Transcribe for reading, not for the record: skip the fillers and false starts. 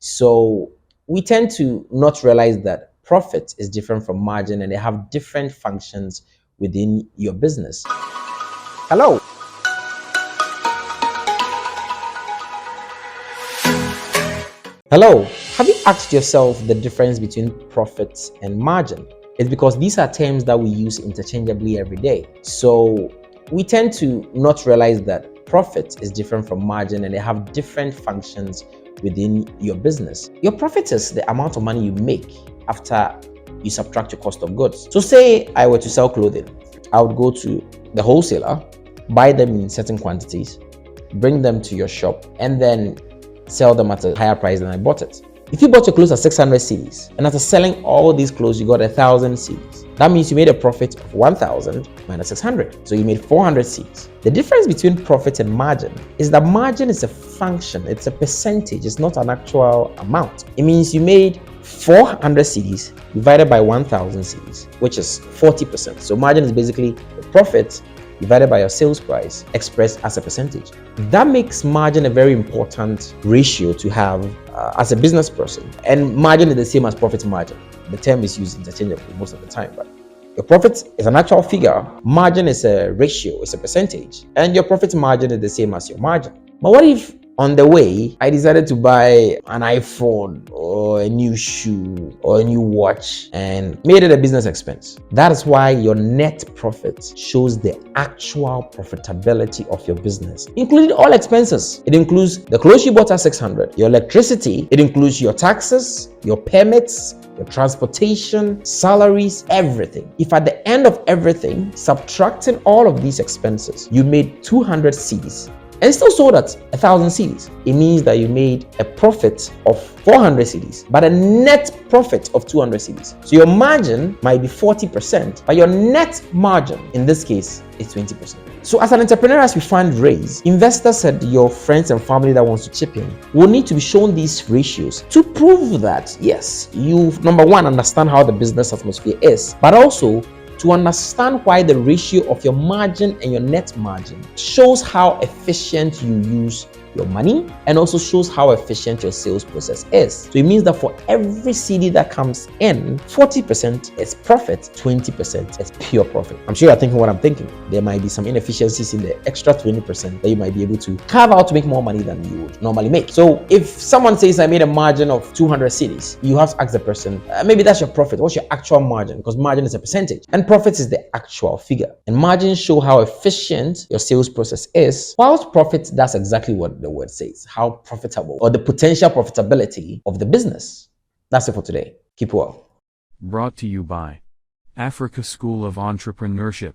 So we tend to not realize that profit is different from margin and they have different functions within your business. Hello. Hello. Have you asked yourself the difference between profit and margin? It's because these are terms that we use interchangeably every day. So we tend to not realize that profit is different from margin and they have different functions within your business. Your profit is the amount of money you make after you subtract your cost of goods. So say I were to sell clothing, I would go to the wholesaler, buy them in certain quantities, bring them to your shop, and then sell them at a higher price than I bought it. If you bought your clothes at 600 cedis and after selling all these clothes you got 1,000 cedis, that means you made a profit of 1,000 minus 600. So you made 400 cedis. The difference between profit and margin is that margin is a function, it's a percentage, it's not an actual amount. It means you made 400 cedis divided by 1,000 cedis, which is 40%. So margin is basically the profit divided by your sales price expressed as a percentage. That makes margin a very important ratio to have as a business person. And margin is the same as profit margin. The term is used interchangeably most of the time, but your profit is an actual figure, margin is a ratio, it's a percentage, and your profit margin is the same as your margin. But what if on the way, I decided to buy an iPhone or a new shoe or a new watch and made it a business expense? That is why your net profit shows the actual profitability of your business, including all expenses. It includes the clothes you bought at 600, your electricity, it includes your taxes, your permits, your transportation, salaries, everything. If at the end of everything, subtracting all of these expenses, you made 200 cedis, and still sold at 1,000 cedis, it means that you made a profit of 400 cedis, but a net profit of 200 cedis. So your margin might be 40%, but your net margin in this case is 20%. So as an entrepreneur, as we fundraise, investors and your friends and family that wants to chip in will need to be shown these ratios to prove that, yes, you, number one, understand how the business atmosphere is, but also to understand why the ratio of your margin and your net margin shows how efficient you use your money and also shows how efficient your sales process is. So it means that for every CD that comes in, 40% is profit, 20% is pure profit. I'm sure you're thinking what I'm thinking. There might be some inefficiencies in the extra 20% that you might be able to carve out to make more money than you would normally make. So if someone says I made a margin of 200 CDs, you have to ask the person, maybe that's your profit. What's your actual margin? Because margin is a percentage and profit is the actual figure. And margins show how efficient your sales process is, whilst profit does exactly what the word says, how profitable or the potential profitability of the business. That's it for today. Keep well. Brought to you by Africa School of Entrepreneurship.